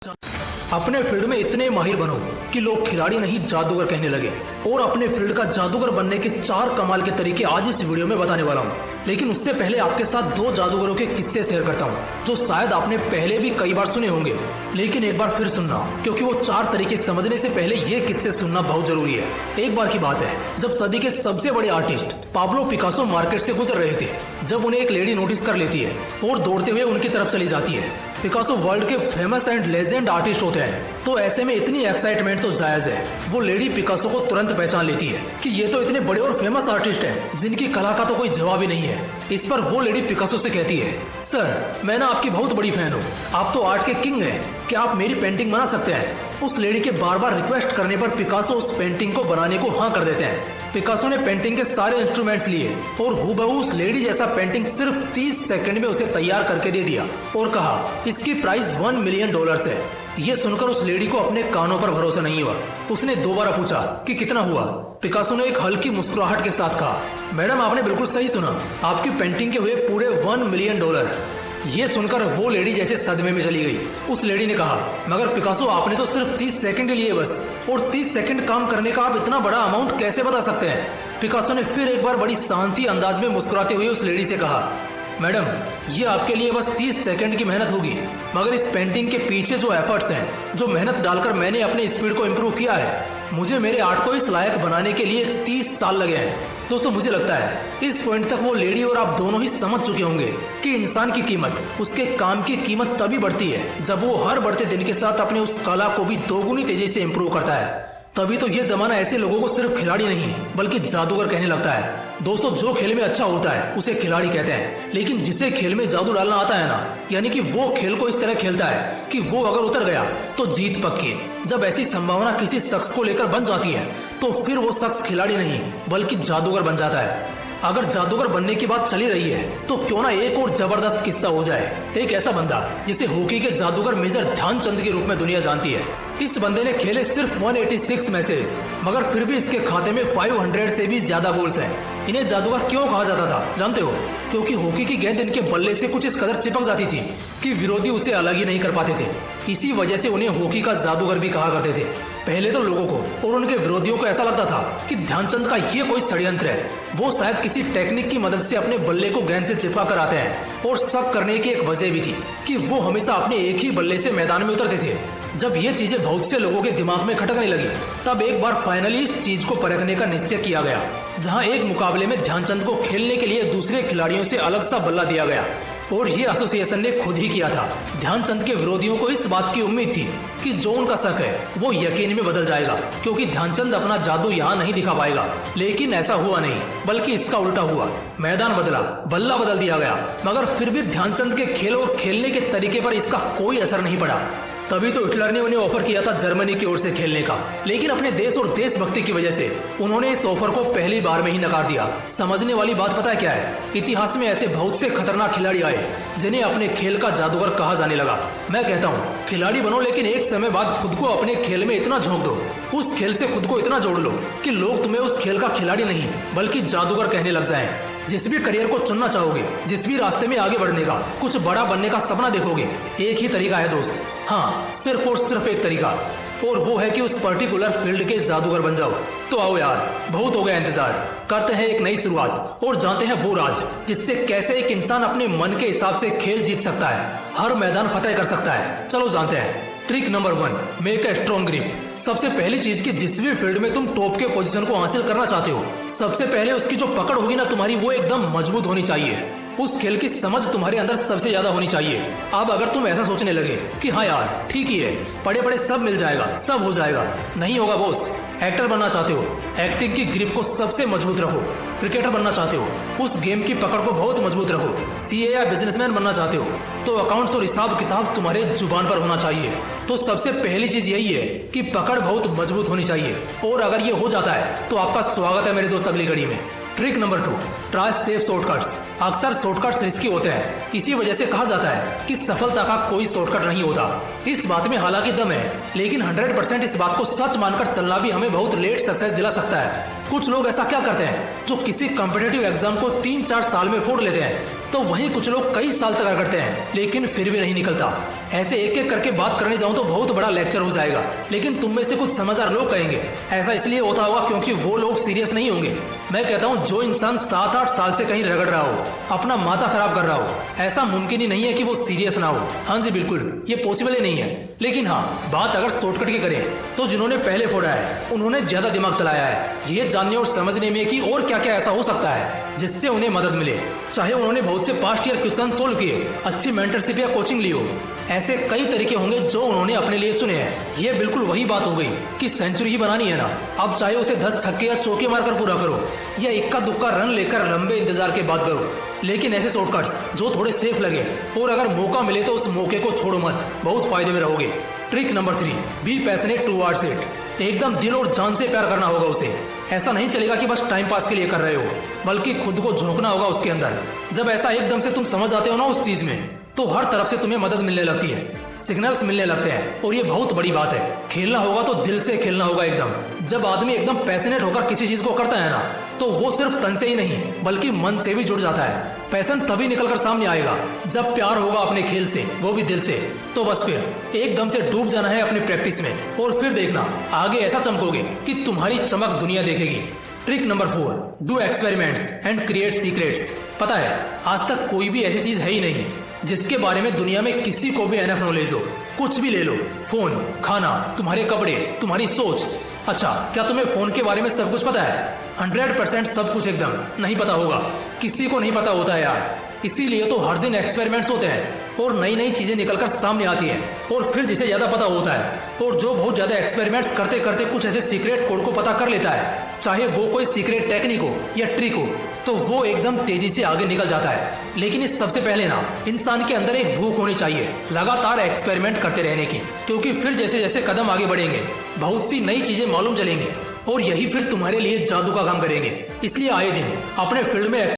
अपने फील्ड में इतने माहिर बनो कि लोग खिलाड़ी नहीं जादूगर कहने लगे। और अपने फील्ड का जादूगर बनने के 4 कमाल के तरीके आज इस वीडियो में बताने वाला हूँ। लेकिन उससे पहले आपके साथ 2 जादूगरों के किस्से शेयर करता हूँ जो शायद आपने पहले भी कई बार सुने होंगे, लेकिन एक बार फिर सुनना, क्योंकि वो 4 तरीके समझने से पहले ये किस्से सुनना बहुत जरूरी है। एक बार की बात है जब सदी के सबसे बड़े आर्टिस्ट पाब्लो पिकासो मार्केट से गुजर रहे थे, जब उन्हें एक लेडी नोटिस कर लेती है और दौड़ते हुए उनकी तरफ चली जाती है। पिकासो वर्ल्ड के फेमस एंड लेजेंड आर्टिस्ट होते हैं, तो ऐसे में इतनी एक्साइटमेंट तो जायज है। वो लेडी पिकासो को तुरंत पहचान लेती है कि ये तो इतने बड़े और फेमस आर्टिस्ट हैं जिनकी कला का तो कोई जवाब ही नहीं है। इस पर वो लेडी पिकासो से कहती है, सर मैं ना आपकी बहुत बड़ी फैन हूँ, आप तो आर्ट के किंग हैं, क्या आप मेरी पेंटिंग बना सकते हैं? उस लेडी के बार बार रिक्वेस्ट करने पर पिकासो उस पेंटिंग को बनाने को हाँ कर देते हैं। पिकासो ने पेंटिंग के सारे इंस्ट्रूमेंट्स लिए और हूबहू उस लेडी जैसा पेंटिंग सिर्फ 30 सेकंड में उसे तैयार करके दे दिया और कहा इसकी प्राइस $1 मिलियन है। ये सुनकर उस लेडी को अपने कानों पर भरोसा नहीं हुआ। उसने दोबारा पूछा कि कितना हुआ? पिकासो ने एक हल्की मुस्कुराहट के साथ कहा, मैडम आपने बिल्कुल सही सुना, आपकी पेंटिंग के हुए पूरे $1 मिलियन। ये सुनकर वो लेडी जैसे सदमे में चली गई। उस लेडी ने कहा, मगर पिकासो आपने तो सिर्फ 30 सेकंड लिए बस, और 30 सेकंड काम करने का आप इतना बड़ा अमाउंट कैसे बता सकते हैं? पिकासो ने फिर एक बार बड़ी शांति अंदाज में मुस्कुराते हुए उस लेडी से कहा, मैडम ये आपके लिए बस 30 सेकंड की मेहनत होगी, मगर इस पेंटिंग के पीछे जो एफर्ट्स हैं, जो मेहनत डालकर मैंने अपनी स्पीड को इम्प्रूव किया है, मुझे मेरे आर्ट को इस लायक बनाने के लिए 30 साल लगे हैं। दोस्तों मुझे लगता है इस पॉइंट तक वो लेडी और आप दोनों ही समझ चुके होंगे कि इंसान की कीमत, उसके काम की कीमत तभी बढ़ती है जब वो हर बढ़ते दिन के साथ अपने उस कला को भी दोगुनी तेजी से इम्प्रूव करता है। तभी तो ये जमाना ऐसे लोगों को सिर्फ खिलाड़ी नहीं बल्कि जादूगर कहने लगता है। दोस्तों जो खेल में अच्छा होता है उसे खिलाड़ी कहते हैं, लेकिन जिसे खेल में जादू डालना आता है ना, यानी कि वो खेल को इस तरह खेलता है कि वो अगर उतर गया तो जीत पक्की। जब ऐसी संभावना किसी शख्स को लेकर बन जाती है तो फिर वो शख्स खिलाड़ी नहीं बल्कि जादूगर बन जाता है। अगर जादूगर बनने की बात चली रही है तो क्यों ना एक और जबरदस्त किस्सा हो जाए। एक ऐसा बंदा जिसे हॉकी के जादूगर मेजर ध्यानचंद के रूप में दुनिया जानती है। इस बंदे ने खेले सिर्फ 186 मैचेस, मगर फिर भी इसके खाते में 500 से भी ज्यादा गोल्स हैं। इन्हें जादूगर क्यों कहा जाता था जानते हो? क्योंकि हॉकी की गेंद इनके बल्ले से कुछ इस कदर चिपक जाती थी कि विरोधी उसे अलग ही नहीं कर पाते थे। इसी वजह से उन्हें हॉकी का जादूगर भी कहा करते थे। पहले तो लोगों को और उनके विरोधियों को ऐसा लगता था कि ध्यानचंद का ये कोई षड्यंत्र है, वो शायद किसी टेक्निक की मदद से अपने बल्ले को गेंद से चिपका कर आते हैं। और सब करने की एक वजह भी थी कि वो हमेशा अपने एक ही बल्ले से मैदान में उतरते थे। जब ये चीजें बहुत से लोगों के दिमाग में खटकने लगी, तब एक बार फाइनली इस चीज को परखने का निश्चय किया गया, जहां एक मुकाबले में ध्यानचंद को खेलने के लिए दूसरे खिलाड़ियों से अलग सा बल्ला दिया गया और ये एसोसिएशन ने खुद ही किया था। ध्यानचंद के विरोधियों को इस बात की उम्मीद थी कि जो उनका शक है वो यकीन में बदल जाएगा, क्योंकि ध्यानचंद अपना जादू यहाँ नहीं दिखा पाएगा। लेकिन ऐसा हुआ नहीं, बल्कि इसका उल्टा हुआ। मैदान बदला, बल्ला बदल दिया गया, मगर फिर भी ध्यानचंद के खेल और खेलने के तरीके पर इसका कोई असर नहीं पड़ा। तभी तो हिटलर ने उन्हें ऑफर किया था जर्मनी की ओर से खेलने का, लेकिन अपने देश और देशभक्ति की वजह से उन्होंने इस ऑफर को पहली बार में ही नकार दिया। समझने वाली बात पता है क्या है? इतिहास में ऐसे बहुत से खतरनाक खिलाड़ी आए जिन्हें अपने खेल का जादूगर कहा जाने लगा। मैं कहता हूँ खिलाड़ी बनो, लेकिन एक समय बाद खुद को अपने खेल में इतना झोंक दो, उस खेल से खुद को इतना जोड़ लो कि लोग तुम्हें उस खेल का खिलाड़ी नहीं बल्कि जादूगर कहने लग जाएं। जिस भी करियर को चुनना चाहोगे, जिस भी रास्ते में आगे बढ़ने का, कुछ बड़ा बनने का सपना देखोगे, एक ही तरीका है दोस्त। हाँ, सिर्फ और सिर्फ एक तरीका, और वो है कि उस पर्टिकुलर फील्ड के जादूगर बन जाओ। तो आओ यार, बहुत हो गया इंतजार, करते हैं एक नई शुरुआत और जानते हैं वो राज जिससे कैसे एक इंसान अपने मन के हिसाब से खेल जीत सकता है, हर मैदान फतेह कर सकता है। चलो जानते हैं। Trick number 1, make a strong grip. सबसे पहली चीज कि जिस भी फील्ड में तुम टॉप के पोजीशन को हासिल करना चाहते हो, सबसे पहले उसकी जो पकड़ होगी ना तुम्हारी, वो एकदम मजबूत होनी चाहिए। उस खेल की समझ तुम्हारे अंदर सबसे ज्यादा होनी चाहिए। अब अगर तुम ऐसा सोचने लगे कि हाँ यार ठीक ही है, पड़े पड़े सब मिल जाएगा, सब हो जाएगा, नहीं होगा बॉस। एक्टर बनना चाहते हो, एक्टिंग की ग्रिप को सबसे मजबूत रखो। क्रिकेटर बनना चाहते हो, उस गेम की पकड़ को बहुत मजबूत रखो। सीए या बिजनेसमैन बनना चाहते हो तो अकाउंट्स और हिसाब किताब तुम्हारे जुबान पर होना चाहिए। तो सबसे पहली चीज यही है कि पकड़ बहुत मजबूत होनी चाहिए, और अगर ये हो जाता है तो आपका स्वागत है मेरे दोस्त अगली कड़ी में। Trick number 2, try safe shortcuts. अक्सर शॉर्टकट्स रिस्की होते हैं, इसी वजह से कहा जाता है कि सफलता का कोई शॉर्टकट नहीं होता। इस बात में हालांकि दम है, लेकिन 100% इस बात को सच मानकर चलना भी हमें बहुत लेट सक्सेस दिला सकता है। कुछ लोग ऐसा क्या करते हैं जो किसी कॉम्पिटिटिव एग्जाम को 3-4 साल में फोड़ लेते हैं, तो वहीं कुछ लोग कई साल तक करते हैं लेकिन फिर भी नहीं निकलता। ऐसे एक एक करके बात करने जाऊं तो बहुत बड़ा लेक्चर हो जाएगा, लेकिन तुम में से कुछ समझदार लोग कहेंगे ऐसा इसलिए होता होगा क्योंकि वो लोग सीरियस नहीं होंगे। मैं कहता हूं जो इंसान 7-8 साल से कहीं रगड़ रहा हो, अपना माथा खराब कर रहा हो, ऐसा मुमकिन ही नहीं है कि वो सीरियस ना हो। हाँ जी बिल्कुल, ये पॉसिबल ही नहीं है। लेकिन हाँ, बात अगर शॉर्टकट की करें तो जिन्होंने पहले फोड़ा है उन्होंने ज्यादा दिमाग चलाया है ये जानने और समझने में कि और क्या क्या ऐसा हो सकता है जिससे उन्हें मदद मिले। चाहे उन्होंने बहुत से पास्ट ईयर क्वेश्चन सोल्व किए, अच्छी मेंटरशिप या कोचिंग ली हो, ऐसे कई तरीके होंगे जो उन्होंने अपने लिए चुने हैं। ये बिल्कुल वही बात हो गई कि सेंचुरी ही बनानी है ना, अब चाहे उसे 10 छक्के या चौके मारकर पूरा करो या इक्का दुक्का रन लेकर लंबे इंतजार के बाद करो। लेकिन ऐसे शॉर्टकट्स जो थोड़े सेफ लगे और अगर मौका मिले तो उस मौके को छोड़ो मत, बहुत फायदे में रहोगे। Trick number 3, be passionate towards it. एकदम दिल और जान से प्यार करना होगा उसे। ऐसा नहीं चलेगा कि बस टाइम पास के लिए कर रहे हो, बल्कि खुद को झोंकना होगा उसके अंदर। जब ऐसा एकदम से तुम समझ आते हो ना उस चीज में, तो हर तरफ से तुम्हें मदद मिलने लगती है, सिग्नल्स मिलने लगते हैं। और ये बहुत बड़ी बात है, खेलना होगा तो दिल से खेलना होगा एकदम। जब आदमी एकदम पैशनेट होकर किसी चीज को करता है ना, तो वो सिर्फ तन से ही नहीं बल्कि मन से भी जुड़ जाता है। पैशन तभी निकलकर सामने आएगा जब प्यार होगा अपने खेल से, वो भी दिल से। तो बस फिर एकदम से डूब जाना है अपनी प्रैक्टिस में और फिर देखना आगे ऐसा चमकोगे कि तुम्हारी चमक दुनिया देखेगी। Trick number 4, do experiments and create secrets. पता है आज तक कोई भी ऐसी चीज है ही नहीं जिसके बारे में दुनिया में किसी को भी एनफ नॉलेज हो। कुछ भी ले लो, फोन, खाना, तुम्हारे कपड़े, तुम्हारी सोच। अच्छा, क्या तुम्हें फोन के बारे में सब कुछ पता है? 100% सब कुछ एकदम नहीं पता होगा, किसी को नहीं पता होता है यार। इसीलिए तो हर दिन एक्सपेरिमेंट्स होते हैं और नई नई चीजें निकलकर सामने आती हैं। और फिर जिसे ज्यादा पता होता है और जो बहुत ज्यादा एक्सपेरिमेंट्स करते करते कुछ ऐसे सीक्रेट कोड को पता कर लेता है, चाहे वो कोई सीक्रेट टेक्निक हो या ट्रिक हो, तो वो एकदम तेजी से आगे निकल जाता है। लेकिन इस सबसे पहले ना इंसान के अंदर एक भूख होनी चाहिए लगातार एक्सपेरिमेंट करते रहने की, क्योंकि फिर जैसे जैसे कदम आगे बढ़ेंगे बहुत सी नई चीजें मालूम चलेंगी और यही फिर तुम्हारे लिए जादू का काम करेंगे। इसलिए आए दिन अपने फील्ड में